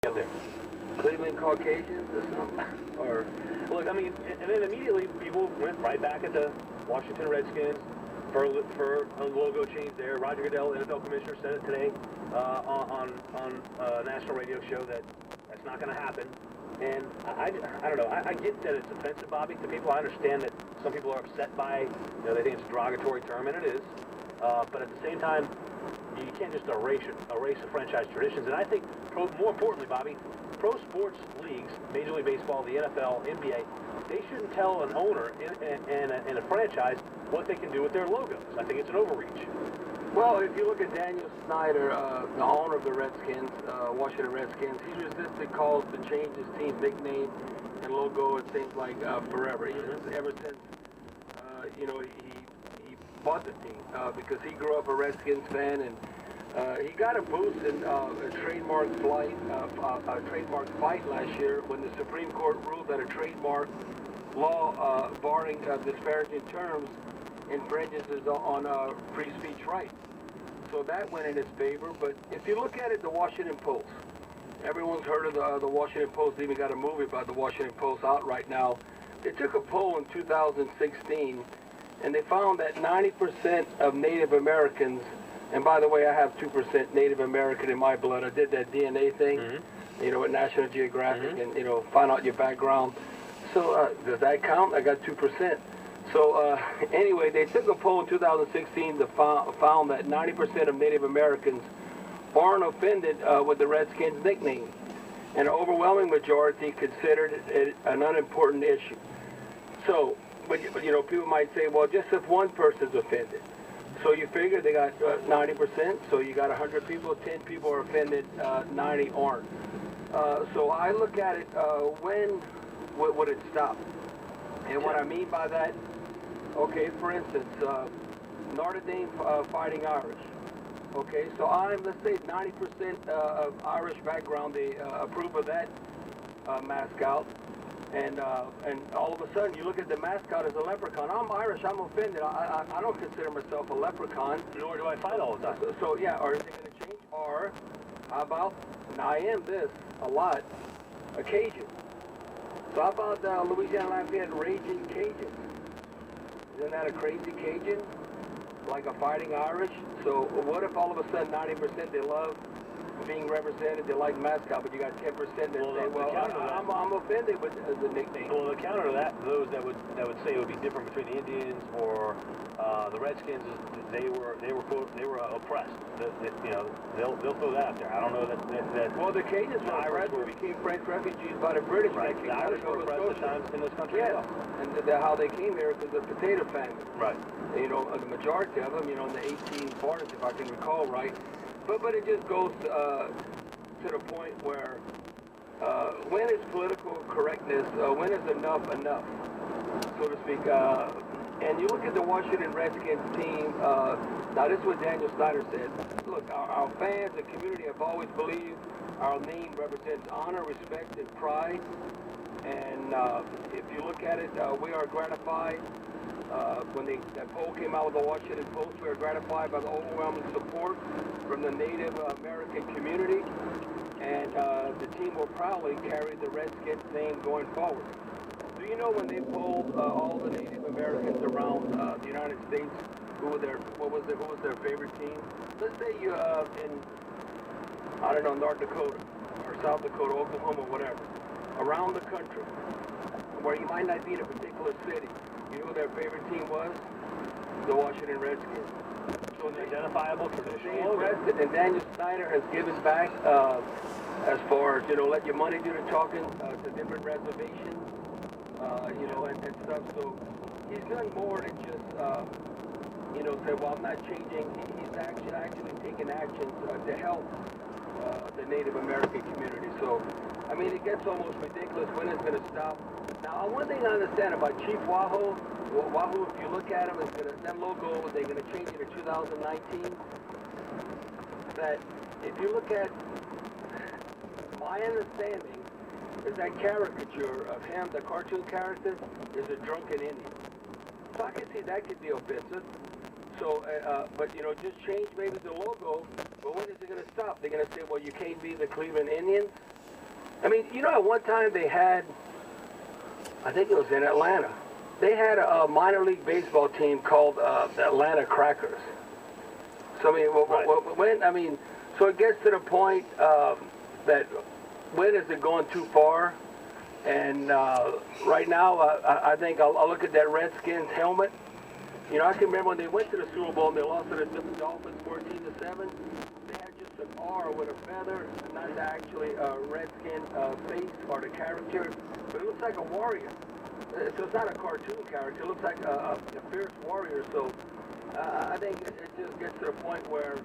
Up there. Cleveland Caucasians or something? Or Look, I mean, and then immediately people went right back at the Washington Redskins for a logo change there. Roger Goodell, NFL commissioner, said it today on a national radio show that that's not going to happen. And I don't know. I get that it's offensive, Bobby, to people. I understand that some people are upset by, they think it's a derogatory term, and it is. But at the same time, you can't just erase the franchise traditions. And I think, more importantly, Bobby, pro sports leagues, Major League Baseball, the NFL, NBA, they shouldn't tell an owner in a franchise what they can do with their logos. I think it's an overreach. well, if you look at Daniel Snyder, the owner of the Redskins, Washington Redskins, he's resisted calls to change his team's nickname and logo. It seems like forever. Ever since he bought the team because he grew up a Redskins fan, and he got a boost in a trademark fight last year when the Supreme Court ruled that a trademark law barring disparaging terms infringes on free speech rights. So that went in his favor. But if you look at it, the Washington Post, everyone's heard of the Washington Post. They even got a movie about the Washington Post out right now. They took a poll in 2016, and they found that 90% of Native Americans, and by the way, I have 2% Native American in my blood. I did that DNA thing, at National Geographic, and, find out your background. So does that count? I got 2%. So anyway, they took a poll in 2016 that found that 90% of Native Americans aren't offended with the Redskins nickname. And an overwhelming majority considered it an unimportant issue. So, but people might say, well, just if one person's offended. So you figure they got 90%, so you got 100 people, 10 people are offended, 90 aren't. So I look at it, when would it stop? And what I mean by that, okay, for instance, Notre Dame Fighting Irish. Okay, so let's say 90% of Irish background, they approve of that mascot. And all of a sudden, you look at the mascot as a leprechaun. I'm Irish. I'm offended. I don't consider myself a leprechaun. Nor do I fight all the time. So yeah, are they going to change? Or how about, and I am this a lot, a Cajun. So how about Louisiana Lafayette Raging Cajuns? Isn't that a crazy Cajun? Like a Fighting Irish? So what if all of a sudden 90% they love being represented, they like mascot, but you got 10% that say, well, I'm offended with the nickname. Well, the counter to that, those that would say it would be different between the Indians or the Redskins, is they were oppressed. They'll throw that out there. I don't know that. Well, the Cajuns were oppressed, became French refugees by the British. Right. The Irish were oppressed at times in this country. Yes, and how they came here because of the potato famine. Right. The majority of them, in the 1840s, if I can recall right. But it just goes to the point where when is political correctness, when is enough, so to speak. And you look at the Washington Redskins team, now this is what Daniel Snyder said. Look, our fans, the community have always believed our name represents honor, respect, and pride. And if you look at it, we are gratified. When that poll came out with the Washington Post, we were gratified by the overwhelming support from the Native American community, and the team will proudly carry the Redskins name going forward. Do you know when they polled all the Native Americans around the United States, who was their favorite team? Let's say you in North Dakota or South Dakota, Oklahoma, whatever, around the country, where you might not be in a particular city. You know who their favorite team was? The Washington Redskins. So it's identifiable traditional. And Daniel Snyder has given back as far as, let your money do the talking to different reservations, and stuff. So he's done more than just, say, well, I'm not changing. He's actually taking actions to help the Native American community. So, I mean, it gets almost ridiculous when it's going to stop. Now, one thing I understand about Chief Wahoo, if you look at him, that logo, they're going to change it in 2019. That if you look at, my understanding is that caricature of him, the cartoon character, is a drunken Indian. So I can see that could be offensive. So, but just change maybe the logo. But when is it going to stop? They're going to say, well, you can't be the Cleveland Indians. I mean, you know, at one time they had, I think it was in Atlanta, they had a minor league baseball team called the Atlanta Crackers. So, I mean, so it gets to the point that when is it going too far? And right now, I think I'll look at that Redskins helmet. You know, I can remember when they went to the Super Bowl and they lost to the Dolphins 14-7. They had just an R with a feather, not actually a Redskin face or the character, but it looks like a warrior. So it's not a cartoon character. It looks like a fierce warrior. So I think it just gets to the point where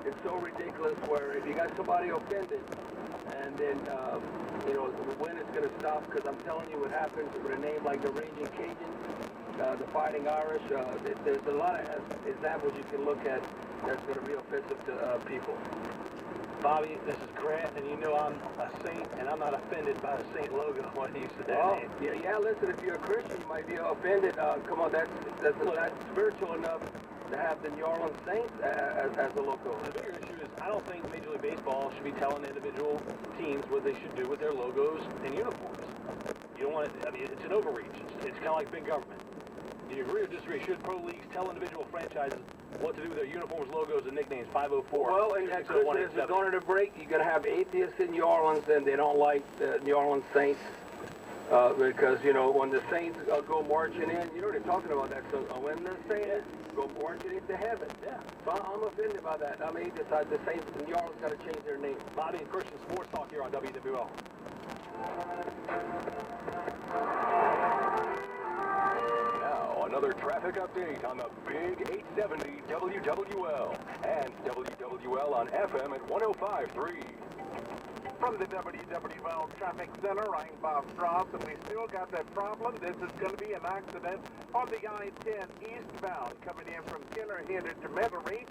it's so ridiculous where if you got somebody offended, and then, you know, when it's going to stop, because I'm telling you what happens with a name like the Raging Cajuns, the Fighting Irish, there's a lot of examples you can look at that's going to be offensive to people. Bobby, this is Grant, and you know I'm a saint, and I'm not offended by the saint logo when he used to that name. Yeah, listen, if you're a Christian, you might be offended. Come on, that's spiritual enough to have the New Orleans Saints as a logo. The bigger issue is I don't think Major League Baseball should be telling individual teams what they should do with their logos and uniforms. You don't want it, I mean, it's an overreach. It's kind of like big government. Do you agree or disagree? Should pro leagues tell individual franchises what to do with their uniforms, logos, and nicknames? 504. Well, and Christmas is going to break. You're going to have atheists in New Orleans, and they don't like the New Orleans Saints because, you know, when the Saints go marching in, you know, they're talking about that. So when the Saints go marching into heaven. Yeah. So I'm offended by that. I mean, the Saints in New Orleans got to change their name. Bobby and Christian Sports Talk here on WWL. Another traffic update on the Big 870 WWL and WWL on FM at 105.3. From the WWL Traffic Center, I'm Bob Strauss, and we still got that problem. This is going to be an accident on the I-10 eastbound coming in from Kenner headed to Metairie.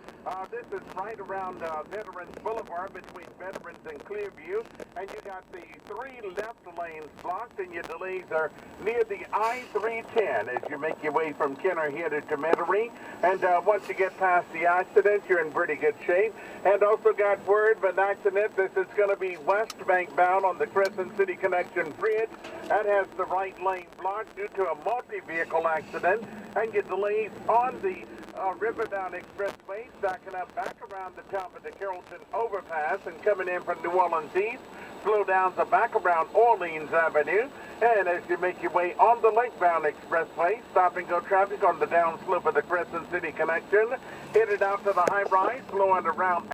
This is right around Veterans Boulevard between Veterans and Clearview, and you got the 3 left lanes blocked, and your delays are near the I-310 as you make your way from Kenner headed to Metairie. And once you get past the accident, you're in pretty good shape. And also got word of an accident. This is going to be Westbank bound on the Crescent City Connection Bridge. That has the right lane blocked due to a multi-vehicle accident. And your delays on the Riverbound Expressway, stacking up back around the top of the Carrollton overpass and coming in from New Orleans East. Slowdowns are back around Orleans Avenue. And as you make your way on the Lakebound Expressway, stop and go traffic on the downslope of the Crescent City Connection. Headed out to the high rise, slowing around